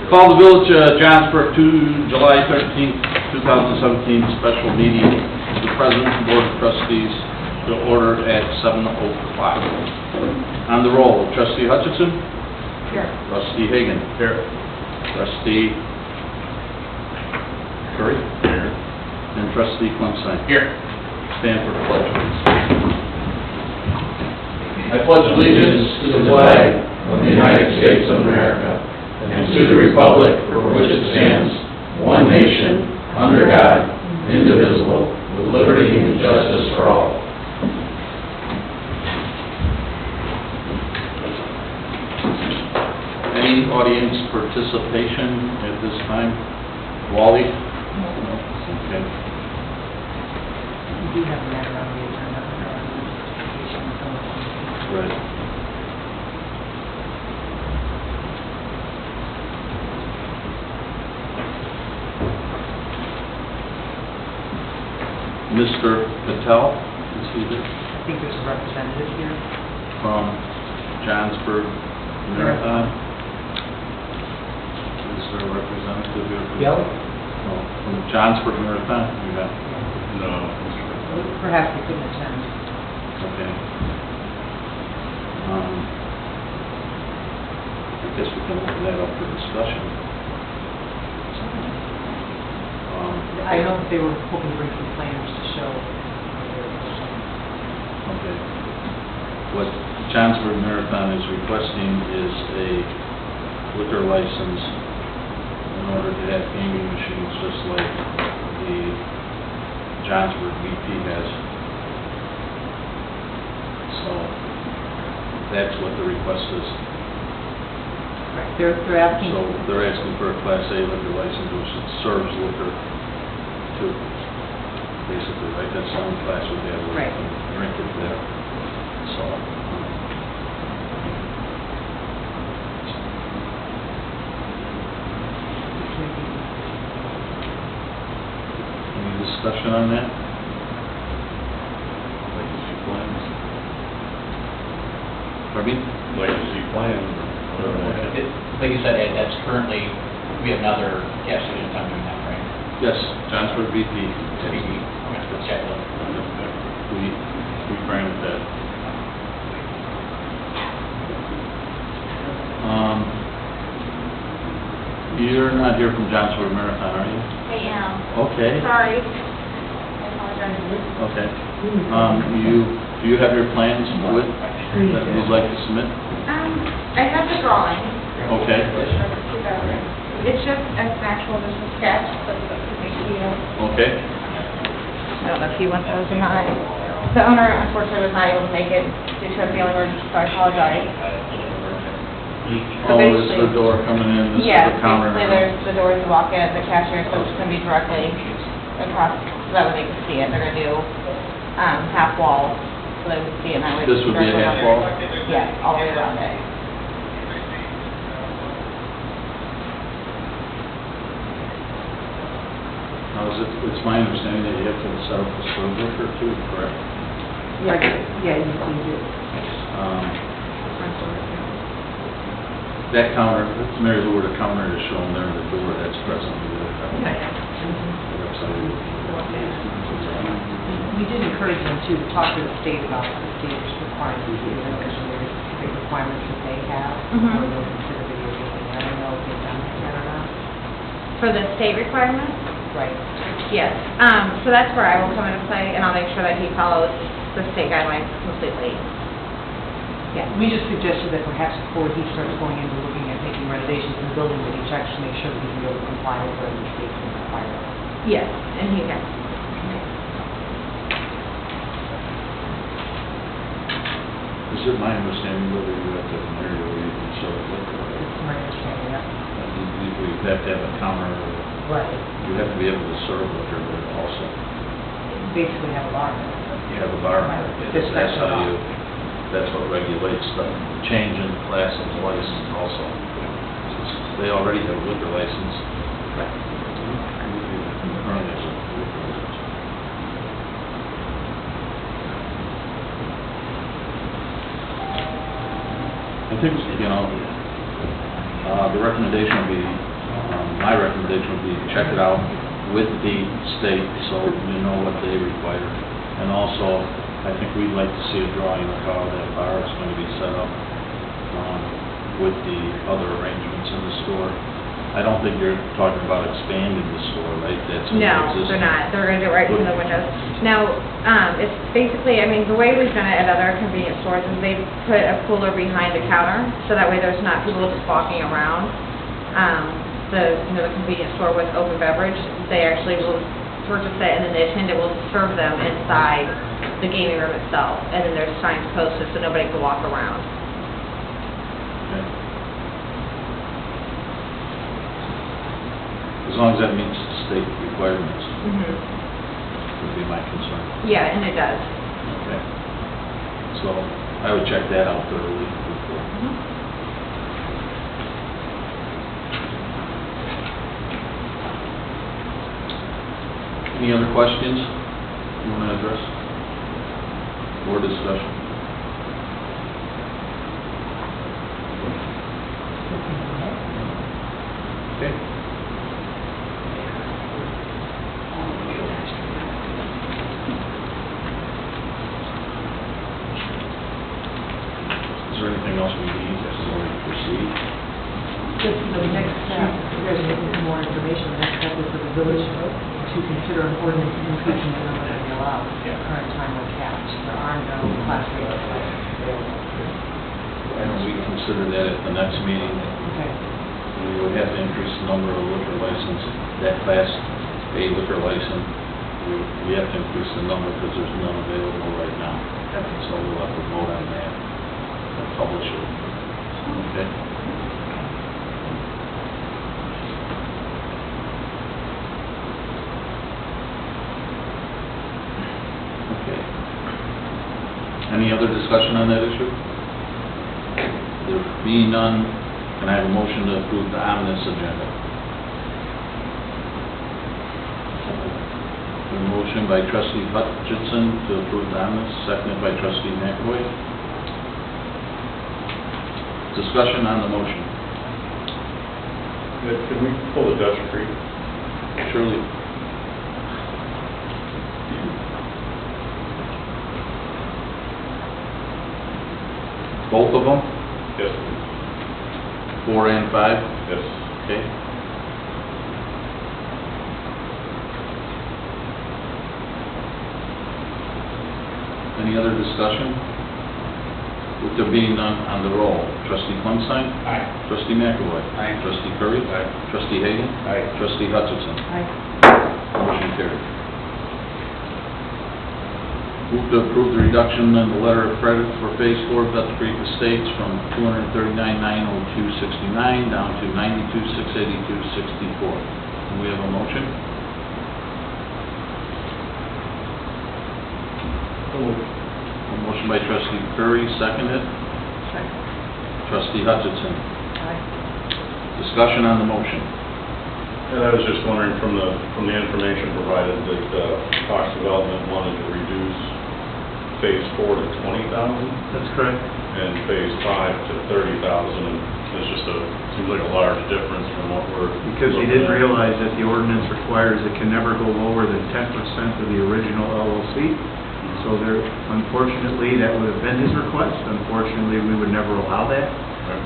Call the Village Johnsburg to July 13th, 2017 special meeting of the President and Board of Trustees to order at 7:05. On the roll, Trustee Hutchinson. Here. Trustee Hagan. Here. Trustee Curry. Here. And Trustee Clemson. Here. Stand for the pledge, please. I pledge allegiance to the flag of the United States of America and to the republic for which it stands, one nation, under God, indivisible, with liberty and justice for all. Any audience participation at this time? Wally? No. Okay. We do have a matter on the agenda under our notification. Right. Mr. Patel, is he there? I think there's a representative here. From Johnsburg Marathon? Is there a representative here? Kelly? No, from Johnsburg Marathon, you got? No. Perhaps they couldn't attend. Okay. I guess we can open that up for discussion. I know that they were hoping to bring some planners to show. Okay. What Johnsburg Marathon is requesting is a liquor license in order to have gaming machines just like the Johnsburg BP has. So that's what the request is. Right, they're asking. So they're asking for a Class A liquor license which serves liquor too, basically, right? That's the only class we have where Right. you can drink it there. So, any discussion on that? Like to see plans. Pardon me? Like to see plans. Like you said, Ed, that's currently, we have another gas station doing that, right? Yes, Johnsburg BP. Okay, let's check it out. We granted that. You're not here from Johnsburg Marathon, are you? I am. Okay, Sorry. I apologize. okay. Do you have your plans with, that you'd like to submit? I have the drawing. Okay, It's just an actual, just a sketch, but it's a big deal. okay. I don't know if you want those or not. The owner unfortunately was not able to make it due to a family emergency, so I apologize. Oh, this is the door coming in, this is Yeah, the counter. basically there's the doors to walk in, the cashier, so it's gonna be directly across, so that way they can see it. They're gonna do, half wall, so they would see it, and that way. This would be a half wall? Yeah, all the way around it. Now, it's my understanding that you have to set up a serve liquor too, correct? Yeah, you do. That counter, Mary Lou, the counter is shown there in the door, that's presently there. We did encourage them to talk to the state about the state's requirements, because there's specific requirements that they have, Mhm. or they'll consider video gaming. I don't know if they've done that yet or not. For the state requirements? Right. Yes, so that's where I will come into play, and I'll make sure that he follows the state guidelines completely. Yeah, we just suggested that perhaps before he starts going into looking at making renovations in the building, that he checks to make sure that he can go to comply with whatever the state's going to require. Yes, and he can. Is it my understanding whether you have to have Mary Lou, you can serve liquor? That's my understanding, yeah. You have to have a counter, Right. you have to be able to serve liquor there also. Basically have a bar. You have a bar, Just that's special how law. that's what regulates the change in class of license also. They already have a liquor license. Currently has a liquor license. I think, the recommendation would be My recommendation would be to check it out with the state, so you know what they require. And also, I think we'd like to see a drawing of how that bar is going to be set up with the other arrangements in the store. I don't think you're talking about expanding the store, right? That's in the No, existing. they're not. They're gonna do it right from the windows. Now, it's basically, I mean, the way we've done it at other convenience stores is they put a cooler behind the counter, so that way there's not people just walking around. The convenience store with open beverage, they actually will purchase it, and then the attendant will serve them inside the gaming room itself. And then there's signs posted so nobody can walk around. Okay. As long as that meets the state requirements, would be my concern. Yeah, and it does. Okay. So I would check that out thoroughly before. Any other questions you want to address? Or discussion? Okay. Is there anything else we need before we proceed? Just the next step, if you guys are looking for more information, the next step is for the village to consider an ordinance increasing the number that we allow. Current time we're capped. There are no class rates available. And we consider that at the next meeting. Okay. We would have to increase the number of liquor license, that class A liquor license. We have to increase the number because there's none available right now. Okay. So we'll have to vote on that and publish it. Okay? Okay. Any other discussion on that issue? There being none, can I have a motion to approve the omnibus agenda? A motion by trustee Hutchinson to approve the omnibus, seconded by trustee McAvoy. Discussion on the motion. Can we pull the Dutch Creek? Surely. Both of them, Yes. 4 and 5? Yes. Okay. Any other discussion? With there being none, on the roll. Trustee Feinstein? Aye. Trustee McAvoy? Aye. Trustee Curry? Aye. Trustee Hagan? Aye. Trustee Hutchinson? Aye. Motion carried. Move to approve the reduction in the letter of credit for Phase 4 of Dutch Creek Estates from $239,902.69 down to $92,682.64. Do we have a motion? A motion by trustee Curry, seconded. Second. Trustee Hutchinson. Aye. Discussion on the motion. And I was just wondering from the information provided that Fox Development wanted to reduce Phase 4 to 20,000 That's correct. and Phase 5 to 30,000. And it's just seems like a large difference from what we're. Because he didn't realize that the ordinance requires it can never go lower than 10% of the original LLC. So there, unfortunately, that would have been his request. Unfortunately, we would never allow that,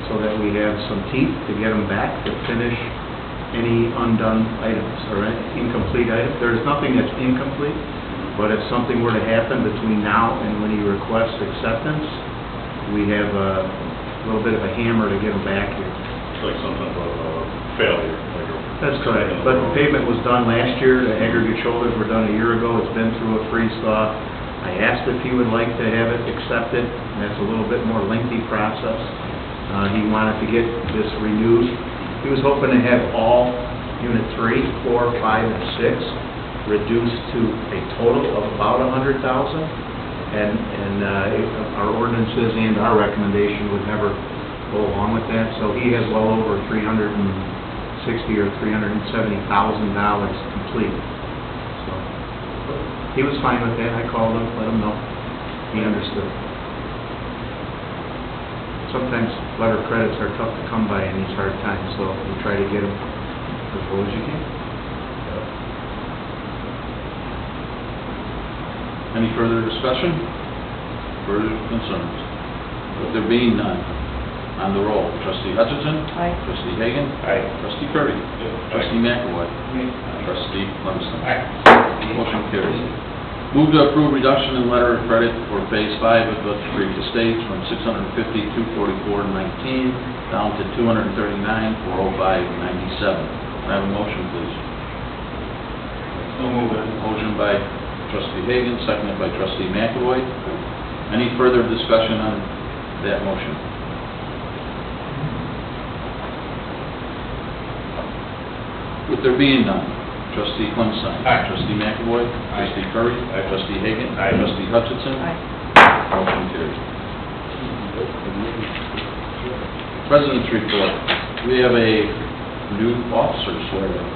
so that we have some teeth to get him back to finish any undone items or incomplete items. There's nothing that's incomplete, but if something were to happen between now and when he requests acceptance, we have a little bit of a hammer to get him back here. It's like something of a failure. That's correct, but the pavement was done last year, the aggregate shoulders were done a year ago, it's been through a freeze-thaw. I asked if he would like to have it accepted, and that's a little bit more lengthy process. He wanted to get this renewed. He was hoping to have all Unit 3, 4, 5, and 6 reduced to a total of about $100,000, and our ordinances and our recommendation would never go along with that, so he has well over $360,000 or $370,000 complete. So he was fine with that. I called him, let him know. He understood. Sometimes letter of credits are tough to come by in these hard times, so we try to get them as low as you can. Any further discussion? Further concerns? With there being none, on the roll, trustee Hutchinson? Aye. Trustee Hagan? Aye. Trustee Curry? Trustee McAvoy? Trustee Clemson? Motion carries. Move to approve reduction in letter of credit for Phase 5 of Dutch Creek Estates from $650,244.19 down to $239,405.97. Can I have a motion, please? So moved. Motion by trustee Hagan, seconded by trustee McAvoy. Any further discussion on that motion? With there being none, trustee Clemson. Aye. Trustee McAvoy. Aye. Trustee Curry. Trustee Hagan. Aye. Trustee Hutchinson. Aye. Motion carries. President's report. We have a new officer swearing.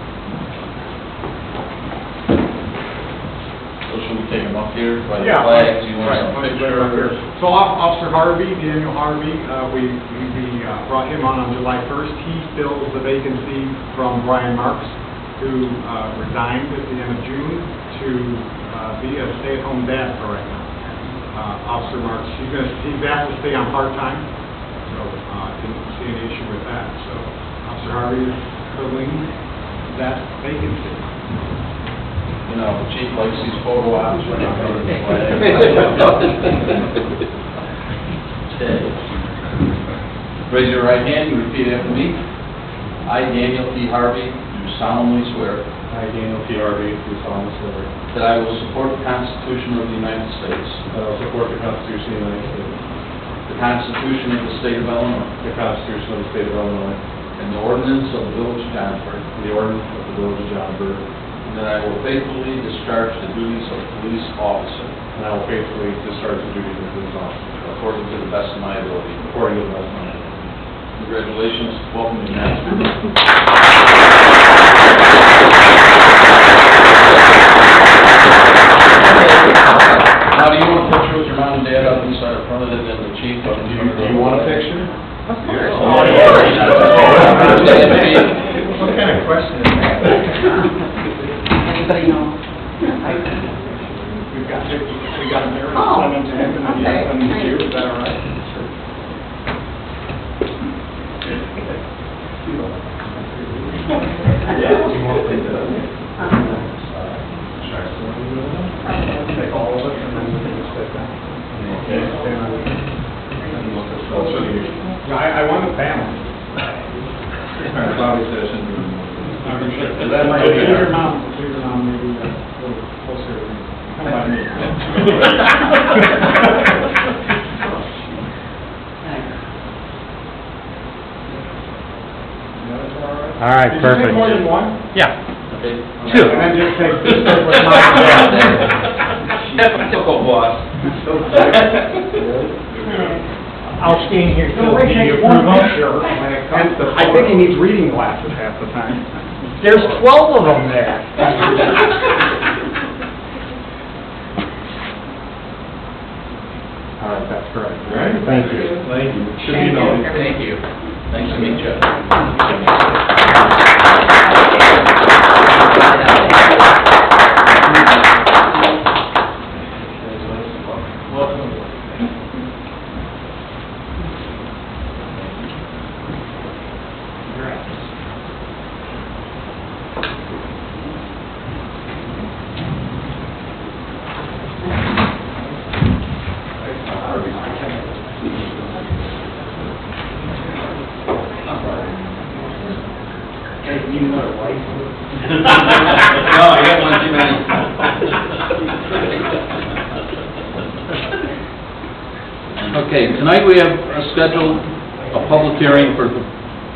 So should we take him up here by the Yeah. flags? You want Right, some let's picture? put it right here. So Officer Harvey, Daniel Harvey, we brought him on July 1st. He fills the vacancy from Brian Marks, who resigned at the end of June to be a stay-at-home dad for right now. Officer Marks, he's asked to stay on part-time, so didn't see any issue with that. So Officer Harvey is filling that vacancy. You know, the chief likes these photo ops when I'm going to the flag. Raise your right hand and repeat after me. I, Daniel T. Harvey, do solemnly swear I, Daniel T. Harvey, do solemnly swear that I will support the Constitution of the United States, that I will support the Constitution of the United States, the Constitution of the State of Illinois, the Constitution of the State of Illinois, and the ordinance of the Village of Johnsburg, and the ordinance of the Village of Johnsburg, and that I will faithfully discharge the duties of police officer and I will faithfully discharge the duties of police officer according to the best of my ability. according to the best of my ability. Congratulations, welcome to the United Now, do you want a picture with your mom and dad up inside in front of it, and the chief up in front of the... Do you want a picture? Of course. Oh, What kind of question is that? Anybody know? We got it there, send it to him, and then you send it to you, is that all right? Take all of it, and then we can just take that. Okay. I want a family. Bobby session. Is that my, your mom, maybe a little closer to me. Come by me. All right, Did you perfect. take more than one? Yeah. Okay. Two. And then just take this with my Typical boss. I'll stand here No, till Ray you takes one approve picture them. when it comes to. I think he needs reading glasses half the time. There's 12 of them there. All right, that's correct. All right. Thank you. Thank you. Should Thank be you. noted. Thank you. Nice to meet you. Welcome. No, I got one too many. Okay, tonight we have scheduled a public hearing for the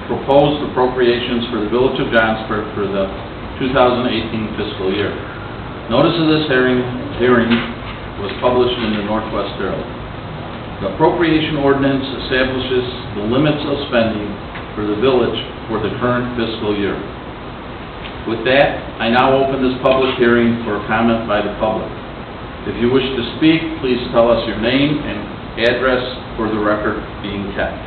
proposed appropriations for the Village of Johnsburg for the 2018 fiscal year. Notice of this hearing was published in the Northwest Herald. The appropriation ordinance establishes the limits of spending for the village for the current fiscal year. With that, I now open this public hearing for comment by the public. If you wish to speak, please tell us your name and address for the record being kept.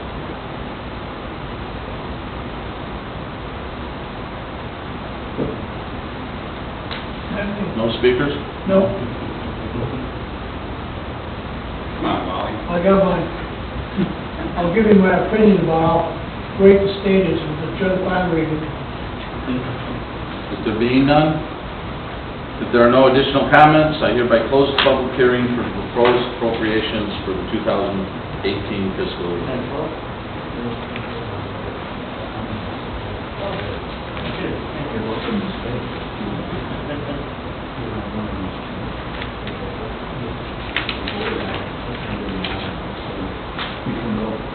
No speakers? No, Come on, Molly. I got mine. I'll give you my opinion about how great the state is with the general fund rating. If there being none, if there are no additional comments, I hereby close the public hearing for proposed appropriations for the 2018 fiscal year.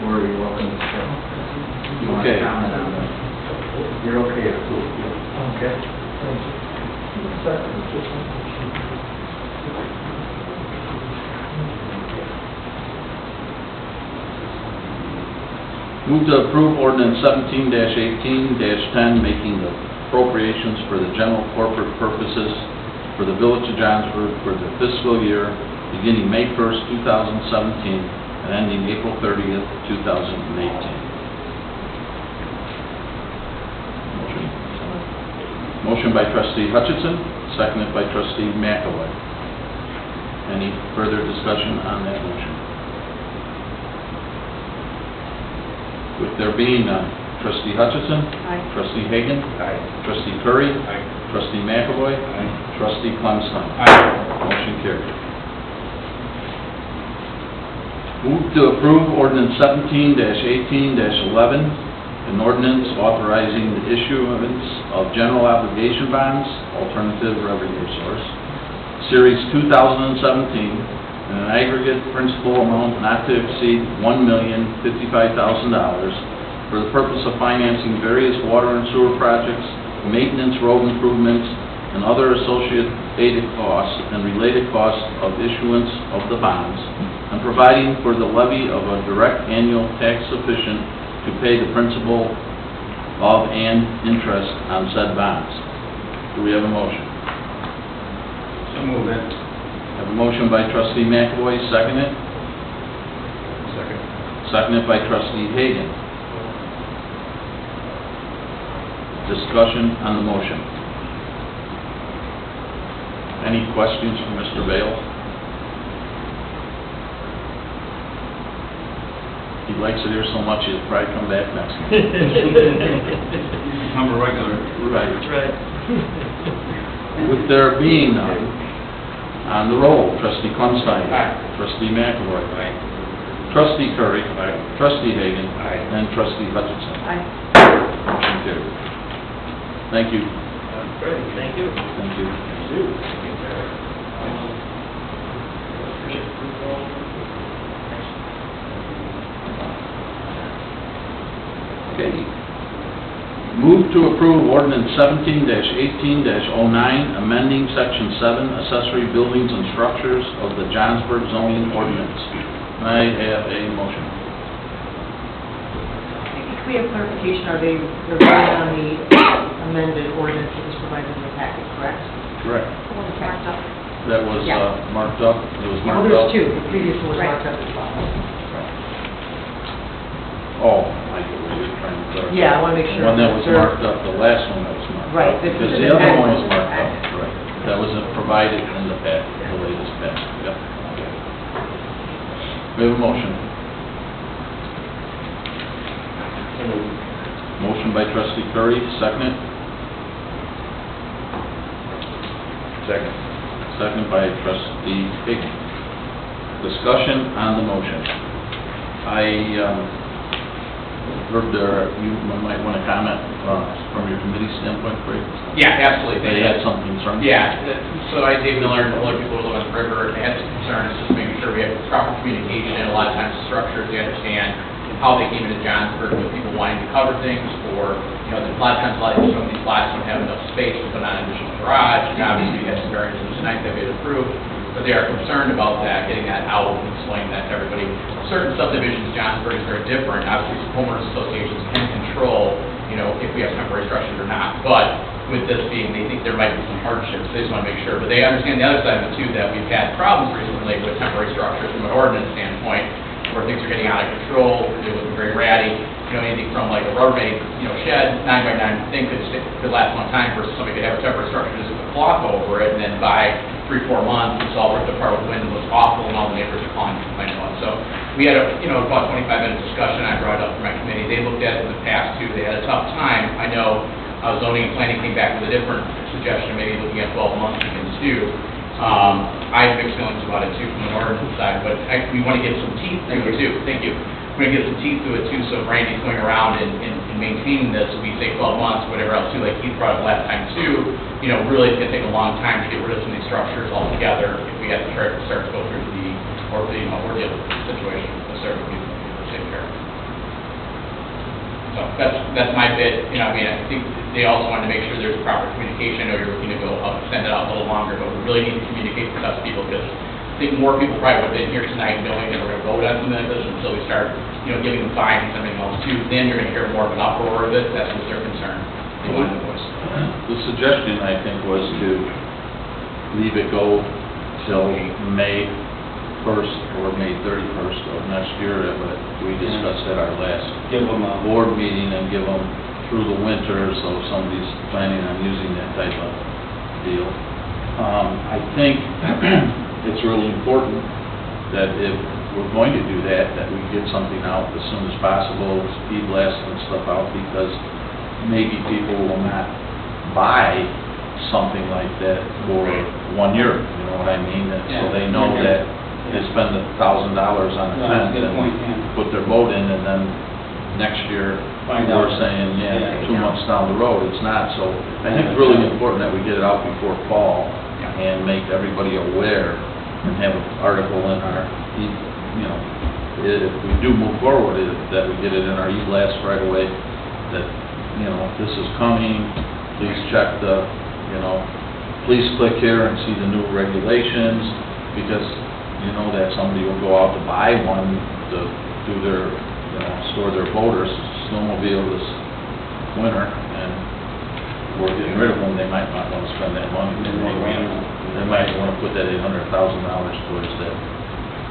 Or you're welcome to share. You want to Okay. comment on that? You're okay to approve. Okay. Move to approve ordinance 17-18-10, making the appropriations for the general corporate purposes for the Village of Johnsburg for the fiscal year beginning May 1st, 2017, and ending April 30th, 2018. Motion by trustee Hutchison, seconded by trustee McAvoy. Any further discussion on that motion? With there being none, trustee Hutchison, Aye. trustee Hagan, Aye. trustee Curry, Aye. trustee McAvoy, Aye. trustee Clemstein. Motion carried. Move to approve ordinance 17-18-11, an ordinance authorizing the issuance of general obligation bonds, alternative revenue source, Series 2017, in an aggregate principal amount not to exceed $1,055,000 for the purpose of financing various water and sewer projects, maintenance, road improvements, and other associated costs and related costs of issuance of the bonds, and providing for the levy of a direct annual tax sufficient to pay the principal of and interest on said bonds. Do we have a motion? So move it. Have a motion by trustee McAvoy, seconded. Second. Seconded by trustee Hagan. Discussion on the motion. Any questions for Mr. Bale? He likes it here so much, he'll probably come back next month. Become a regular. Right. With there being none, on the roll, trustee Clemstein. Aye. Trustee McAvoy. Aye. Trustee Curry. Aye. Trustee Hagan. Aye. And trustee Hutchinson. Aye. Motion carried. Thank you. Great, thank you. Thank you. Okay. Move to approve ordinance 17-18-09, amending section 7, accessory buildings and structures of the Johnsburg zoning ordinance. May I have a motion? If we have clarification, they're voting on the amended ordinance that was provided in the packet, correct? Correct. Marked up. That was Yeah. marked up, it was Well, marked up. there's two, the previous one was Right. marked up as well. Oh, I get what you're trying to clarify. Yeah, I want to make sure. One that was They're- marked up, the last one that was marked up. Right, this Because is the in the other one packet. was marked up, right. That was provided in the packet, the latest packet, yep. We have a motion. Motion by trustee Curry, second. Second. Second by trustee Higgins. Discussion on the motion. I heard you might want to comment from your committee standpoint, Craig. Yeah, absolutely. They had some concern. Yeah, so I, Dave Miller, and other people who live on the river, they had some concerns, just making sure we have proper communication, and a lot of times the structures, they understand how they came into Johnsburg, with people wanting to cover things, or, you know, a lot of times, some of these lots don't have enough space to put on an additional garage, and obviously you have some variances tonight that we had approved, but they are concerned about that, getting that out and explaining that to everybody. Certain subdivisions, Johnsburg is very different, obviously homeowners associations can control, you know, if we have temporary structures or not, but with this being, they think there might be some hardships, they just want to make sure, but they understand the other side of it too, that we've had problems recently with temporary structures from an ordinance standpoint, where things are getting out of control, they're looking very ratty, anything from like a Rubbermaid, shed, 9x9 thing could last a long time versus somebody could have a temporary structure, just put a cloth over it, and then by 3-4 months, it's all ripped apart with wind and looks awful, and all the neighbors are calling and complaining about it. So we had about 25-minute discussion. I brought it up for my committee. They looked at it in the past too. They had a tough time. I know zoning and planning came back with a different suggestion, maybe looking at 12 months again too. I have mixed feelings about it too from the ordinance side, but we want to get some teeth to it too. Thank you. We're going to get some teeth to it too, so if Randy's going around and maintaining this, we say 12 months, whatever else too, like Keith brought up last time too, really it's going to take a long time to get rid of some of these structures altogether if we have to start to go through the ordeal situation, the start to be taken care of. So that's my bit. I think they also wanted to make sure there's proper communication. I know you're looking to go up, extend it out a little longer, but we really need to communicate with us people because I think more people probably would have been here tonight knowing that we're going to vote on something like this until we start, giving them fines and everything else too. Then you're going to hear more of an uproar of it. That's what's their concern. They wanted to voice. The suggestion, I think, was to leave it go till May 1st or May 31st of next year, but we discussed at our last board meeting and give them through the winter, so if somebody's planning on using that type of deal. I think it's really important that if we're going to do that we get something out as soon as possible, speed blasts and stuff out, because maybe people will not buy something like that for 1 year, you know what I mean? So they know that they spend $1,000 on a fence and put their boat in, and then next year we're saying, 2 months down the road, it's not. So I think it's really important that we get it out before fall and make everybody aware and have an article in our, if we do move forward, that we get it in our e-blast right away, that, this is coming, please check the, please click here and see the new regulations, because you know that somebody will go out to buy one to do their, store their boat or snowmobile this winter, and we're getting rid of them. They might not want to spend that money. They might want to put that $800,000 towards that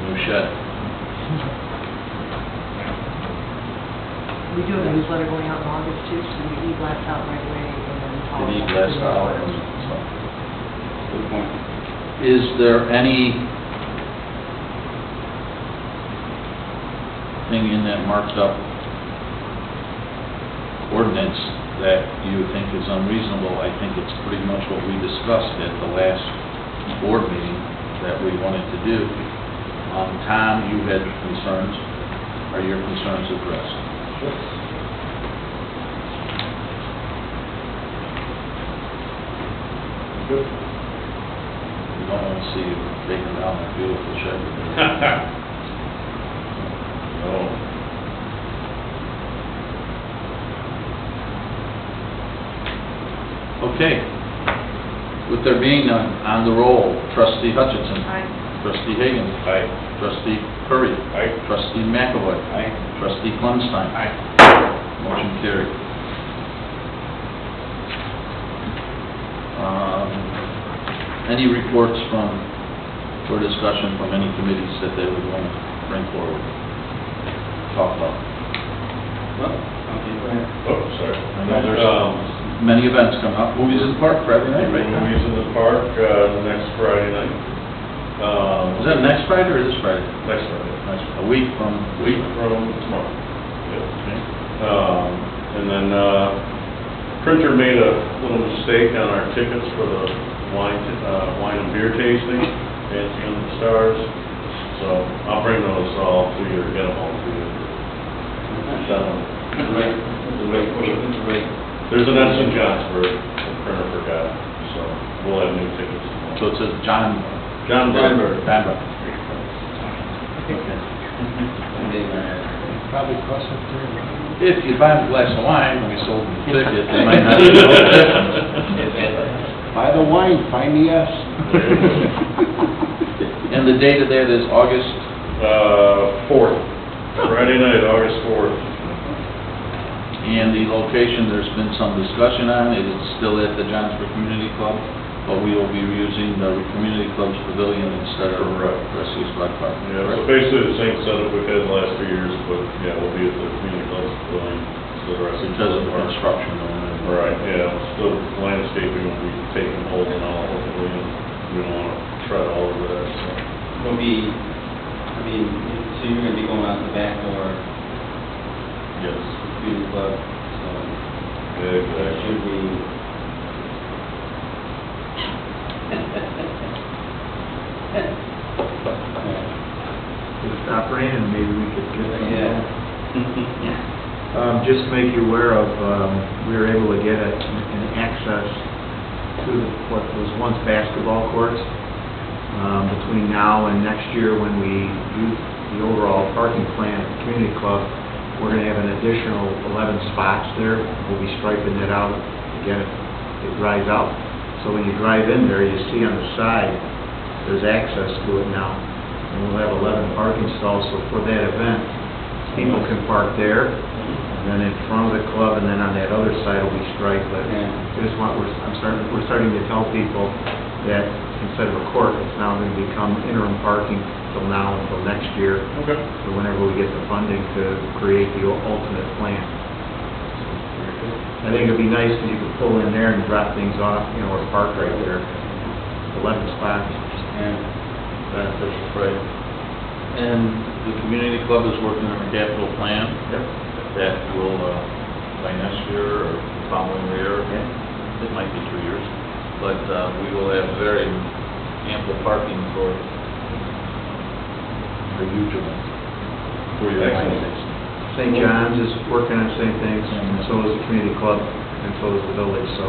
new shed. We do have a newsletter going out in August too, so we e-blast out right away and then follow The up. e-blast out and so. Good point. Is there any thing in that marked up ordinance that you think is unreasonable? I think it's pretty much what we discussed at the last board meeting that we wanted to do. Tom, you had concerns. Are your concerns addressed? Good. We don't want to see you taking down that beautiful shed. No. Okay. With there being none, on the roll, Trustee Hutchinson. Aye. Trustee Hagan. Aye. Trustee Curry. Aye. Trustee McAvoy. Aye. Trustee Kleinstein. Aye. Motion carried. Any reports for discussion from any committees that they would want to bring forward? Talk about. Oh, sorry. I know there's many events coming up. Movies in the Park Friday night, right? Movies in the Park, next Friday night. Is that next Friday or this Friday? Next Friday. A week from tomorrow. Yeah. Okay. And then, printer made a little mistake on our tickets for the wine and beer tasting, Dancing on the Stars. So I'll bring those all to you, or get them all to you. There's an S in Johnsburg, the printer forgot, so we'll have new tickets tomorrow. So it says John Burg. Bamber. Probably cost us If you buy a glass of wine when you sold them the ticket, they might not know the difference. Buy the wine, find the S. And the date of that is August? 4th, Friday night, August 4th. And the location, there's been some discussion on, it is still at the Johnsburg Community Club, but we will be using the Community Club's pavilion instead of Rescue Squad Park. Yeah, so basically the same setup we've had the last 3 years, but yeah, we'll be at the Community Club's pavilion. the rest. because of the construction going in. Right, yeah, still landscaping will be taking hold and all, hopefully, and we don't want to tread all over that, so. It'll be, I mean, so you're gonna be going out the back door, Yes. community club, so Yeah, there exactly. should be. If it stopped raining, maybe we could get some. Yeah. Just to make you aware of, we were able to get an access to what was once basketball courts. Between now and next year, when we do the overall parking plan at the community club, we're gonna have an additional 11 spots there. We'll be striping that out, again, it dries out. So when you drive in there, you see on the side, there's access to it now. And we'll have 11 parking stalls, so for that event, people can park there, and then in front of the club, and then on that other side will be striped. But we're starting to tell people that instead of a court, it's now going to become interim parking from now until next year. Okay. So whenever we get the funding to create the ultimate plan. I think it'd be nice if you could pull in there and drop things off, or park right there. 11 spots. Beneficial, right. And the community club is working on a capital plan. Yep. That will, by next year or the following year, it might be 2 years, but we will have very ample parking for a huge event. For your Excellent. St. John's is working on the same things, and so is the community club, and so is the village, so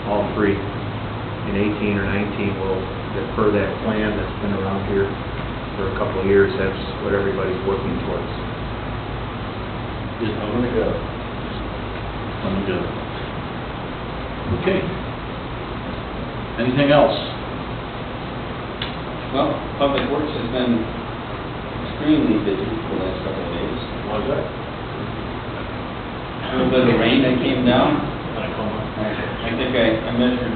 all three in 18 or 19 will defer that plan that's been around here for a couple of years. That's what everybody's working towards. It's coming together. Coming together. Okay. Anything else? Well, Public Works has been extremely busy for the last couple of days. Why's that? A little bit of rain that came down. I think I measured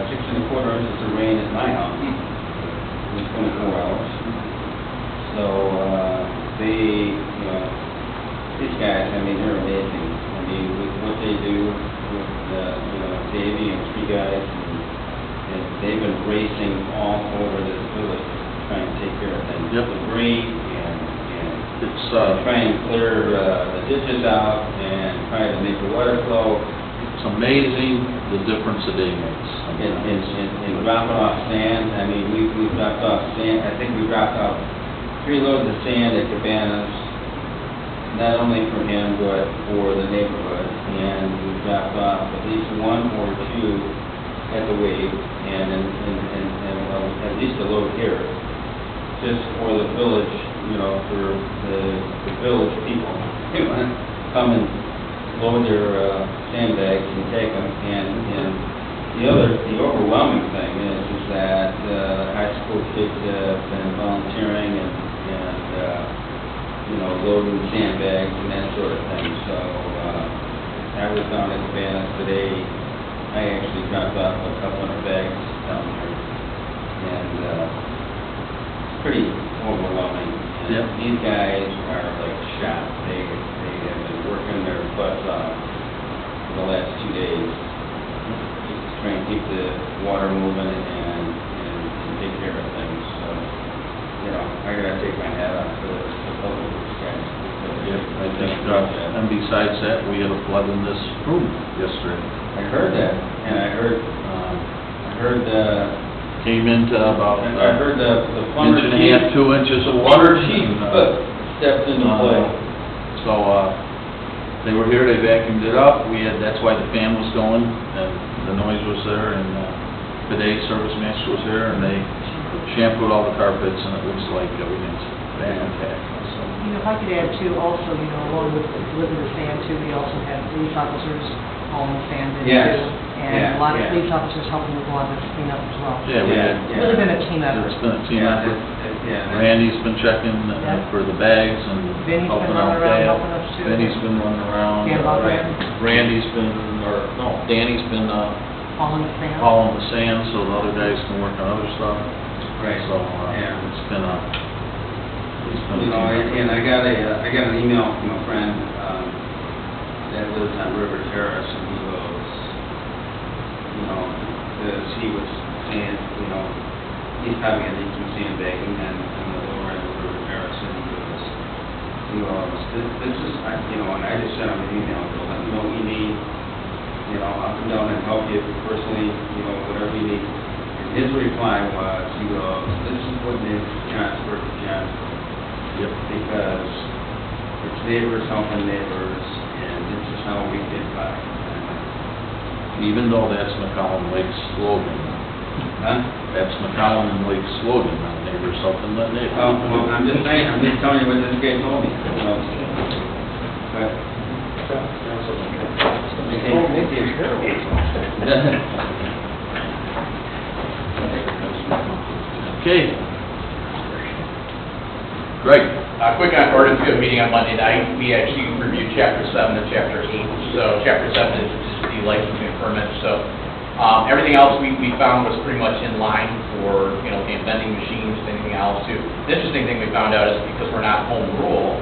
6 1/4 inches of rain at my house in 24 hours. So, these guys, I mean, they're amazing. I mean, with what they do with, Davey and three guys, and they've been racing all over this village trying to take care of things. Yep. Debris and It's, try and clear the ditches out and try to make the water flow. it's amazing the difference a day makes. In dropping off sand, I mean, we dropped off sand, I think we dropped off 3 loads of sand at Cabanas, not only for him, but for the neighborhood. And we dropped off at least 1 or 2 at the Wave, and at least a load here, just for the village, for the village people. They want to come and load their sandbags and take them, and the overwhelming thing is that high school kids have been volunteering and loading sandbags and that sort of thing. So I was down at Cabanas today. I actually dropped off a couple hundred bags down there, and it's pretty overwhelming. And Yep. These guys are like shot. They have been working their butts off for the last 2 days, just trying to keep the water moving and take care of things. So, I gotta take my hat off to the Public Works guys. I think, and besides that, we had a flood in this room yesterday. I heard that, and I heard Came into about, I heard the plumber inch and a chief. half, 2 inches of water. Chief And, stepped into play. So, they were here, they vacuumed it up, that's why the fan was going, and the noise was there, and, today's service master was here, and they shampooed all the carpets, and it looks like everything's back intact, so. If I could add too, also, along with delivering the sand too, we also have police officers hauling the sand in Yes. too. And a lot of Yeah. police officers helping with a lot of this cleanup as well. Yeah, we had, It's really been a team effort. it's been a team Yeah, effort. yeah. Randy's been checking Yeah. for the bags and Vinny's been helping running out around Dad. helping us too. Vinny's been running around. Dan Buckland. Randy's been, Danny's been, Hauling the sand. hauling the sand so the other guys can work on other stuff. Right. So, Yeah. it's been a team And I got an email from a friend, that lives on River Terrace, and he goes, you know, as he was saying, you know, he's probably going to need some sandbagging on the lower end of River Terrace, and he goes, this is, you know, and I just sent him an email, go, let me know what you need, you know, I'll come down and help you personally, you know, whatever you need. And his reply was, he goes, this is what makes Johnsburg to Johnsburg. Yep. Because it's neighbors helping neighbors, and this is how we get by. Even though that's McCollum Lake's slogan. Huh? That's McCollum Lake's slogan, neighbors helping the neighbors. Well, I'm just saying, I'm just telling you what this guy told me, you know. But, Okay. Greg? Quick on ordinance, we have a meeting on Monday night. We actually reviewed Chapter 7 and Chapter 8. So Chapter 7 is just the licensing permits. So everything else we found was pretty much in line for, you know, vending machines, anything else too. The interesting thing we found out is because we're not home rule,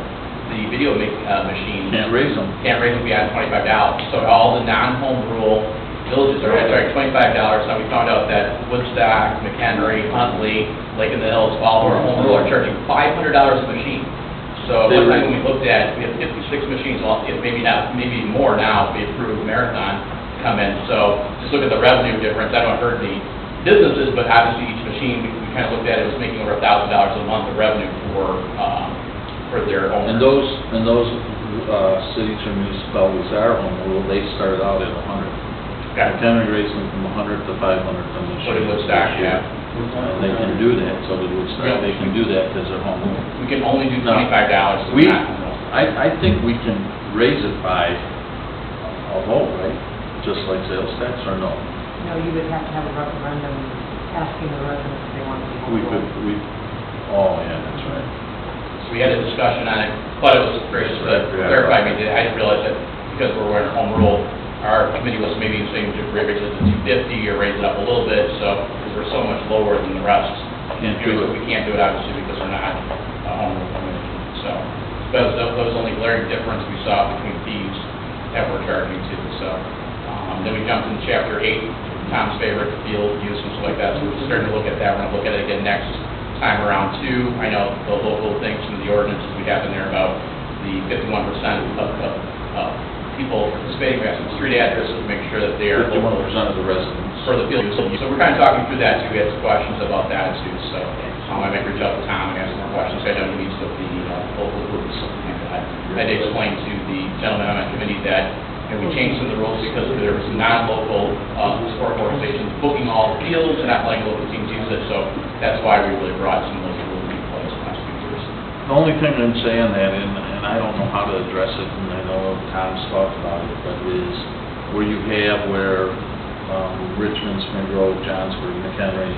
the video machines Can't raise them. beyond $25. So all the non-home rule villages are at $25. Now we found out that Woodstock, McHenry, Huntley, Lake in the Hills, all of our home rule are charging $500 a machine. So one time when we looked at, we have 56 machines, well, maybe more now if we approve Marathon come in. So just look at the revenue difference. I don't hurt the businesses, but obviously each machine, we kind of looked at it was making over $1,000 a month of revenue for their owners. And those cities or municipalities that are home rule, they started out at 100. Okay. McHenry raised them from 100 to 500 from this So year. did Woodstock, yeah. And they can do that, so did Woodstock, they can do that because they're home rule. We can only do $25. So We, not- I think we can raise it by a vote, right? Just like sales tax, or no? No, you would have to have a referendum asking the residents if they want to be home We rule. could, oh, yeah, that's right. So we had a discussion on it, but it was gracious to clarify me that I didn't realize that because we're wearing home rule, our committee was maybe saying to raise it to 250 or raise it up a little bit, so, because we're so much lower than the rest. Can't do it. We can't do it obviously because we're not a home rule committee, so. But that was the only glaring difference we saw between fees that we're charging too, so. Then we jumped into Chapter 8, Tom's favorite, field use and stuff like that, so we're starting to look at that, we're gonna look at it again next time around too. I know the local things from the ordinances we have in there about the 51% of people participating, we have some street addresses, make sure that they are 51% local of the residents. for the field use. So we're kind of talking through that too, we had some questions about that too, so I might reach out to Tom and ask more questions. I know he meets with the local groups. I did explain to the gentleman on my committee that we changed some of the rules because there was non-local sport organizations booking all the fields and not letting local teams use it, so that's why we really brought some of those rules into place in the last few years. The only thing I'm saying that, and I don't know how to address it, and I know Tom's talked about it, but is where you have Richmond, Spring Grove, Johnsburg, McHenry,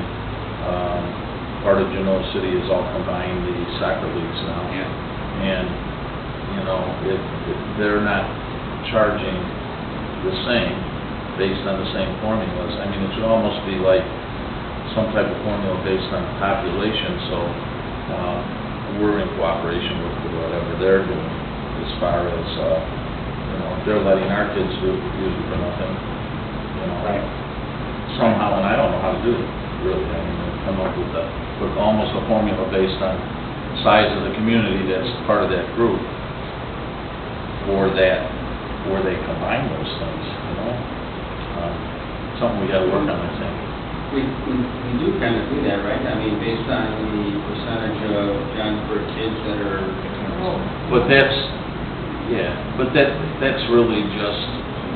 part of Genoa City is all combined, the soccer leagues now. Yeah. And, you know, if they're not charging the same, based on the same formulas, I mean, it should almost be like some type of formula based on population, so we're in cooperation with whatever they're doing as far as, you know, if they're letting our kids do it usually for nothing, you know, somehow, and I don't know how to do it, really, I mean, they come up with almost a formula based on size of the community that's part of that group, or that, where they combine those things, you know? Something we gotta work on, I think. we do kind of do that, right? I mean, based on the percentage of Johnsburg kids that are. But that's, yeah, but that's really just,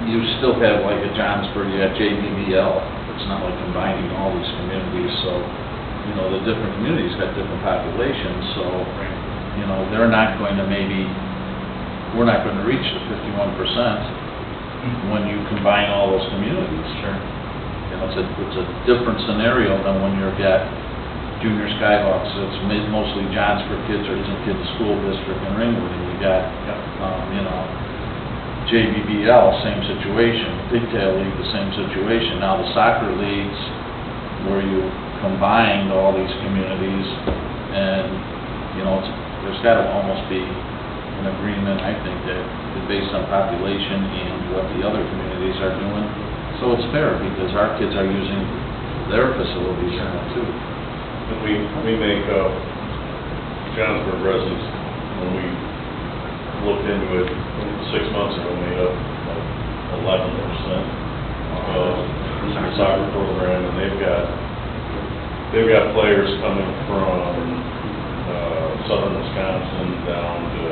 you still have like a Johnsburg, you got JBBL, it's not like combining all these communities, so, you know, the different communities got different populations, so, you know, they're not going to we're not going to reach the 51% when you combine all those communities. Sure. You know, it's a different scenario than when you've got junior Skyhawks, it's mostly Johnsburg kids or some kids school district in Ringwood, and you got, you know, JBBL, same situation, Pigtail League, the same situation. Now the soccer leagues, where you combined all these communities, and, you know, there's got to almost be an agreement, I think, that is based on population and what the other communities are doing. So it's fair, because our kids are using their facilities now too. And we make, Johnsburg residents, when we looked into it 6 months ago, made up like 11% of the soccer program, and they've got players coming from, southern Wisconsin down to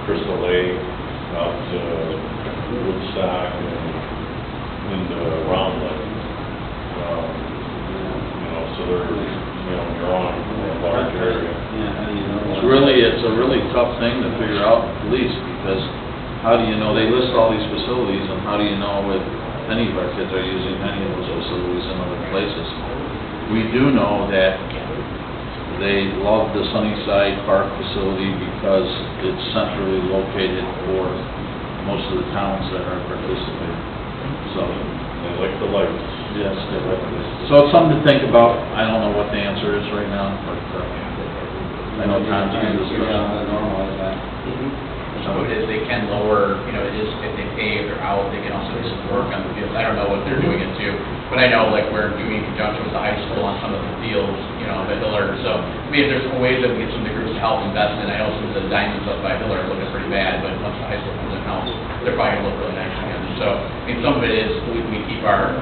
Crystal Lake, out to Woodstock, and into Round Lake. So they're, drawing from a large area. Yeah, how do you know? It's a really tough thing to figure out with police, because how do you know, they list all these facilities, and how do you know if any of our kids are using any of those facilities in other places? We do know that they love the Sunnyside Park facility because it's centrally located for most of the towns that are participating. So, They like the lights. yes, they like this. So it's something to think about. I don't know what the answer is right now, but I know Tom's in Yeah, discussion. normalize that. Some of it is they can lower, it is, if they pay, if they're out, they can also do some work on the fields. I don't know what they're doing it to, but I know, like, we're doing in conjunction with the high school on some of the fields, at Hillard. So, maybe there's ways that we get some of the groups to help invest in. I know some of the diamonds up by Hillard are looking pretty bad, but once the high school comes in house, they're probably gonna look really nice again. So, some of it is, we keep our,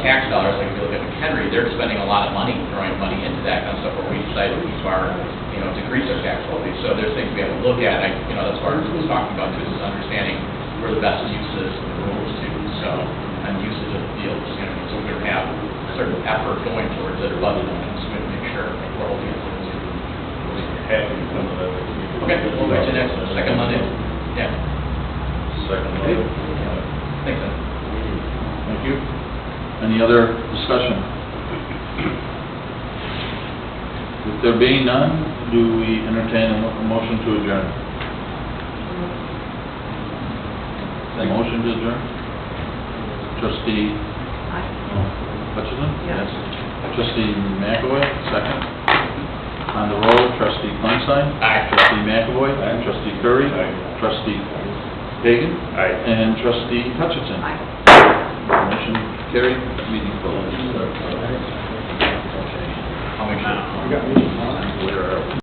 tax dollars, like if you look at McHenry, they're spending a lot of money, throwing money into that kind of stuff, where we decided to keep our, to increase our tax levy. So there's things we have to look at, that's what I was talking about too, is understanding where the best uses of the rules too, so, and usage of the fields, so we're gonna have a certain effort going towards it, or budget, so we have to make sure we're holding it to it. Happy to come to that. Okay, we'll go to the next, second Monday, yeah, Second Monday. thanks, Ed. Thank you. Any other discussion? If there being none, do we entertain a motion to adjourn? Motion to adjourn? Trustee Hutchison? Yes. Trustee McAvoy, second. On the roll, Trustee Feinstein. Aye. Trustee McAvoy. Aye. Trustee Curry. Aye. Trustee Hagan. Aye. And Trustee Hutchison. Aye. Motion carried, meeting closed. I'll make sure. We got meetings tomorrow. Where are we?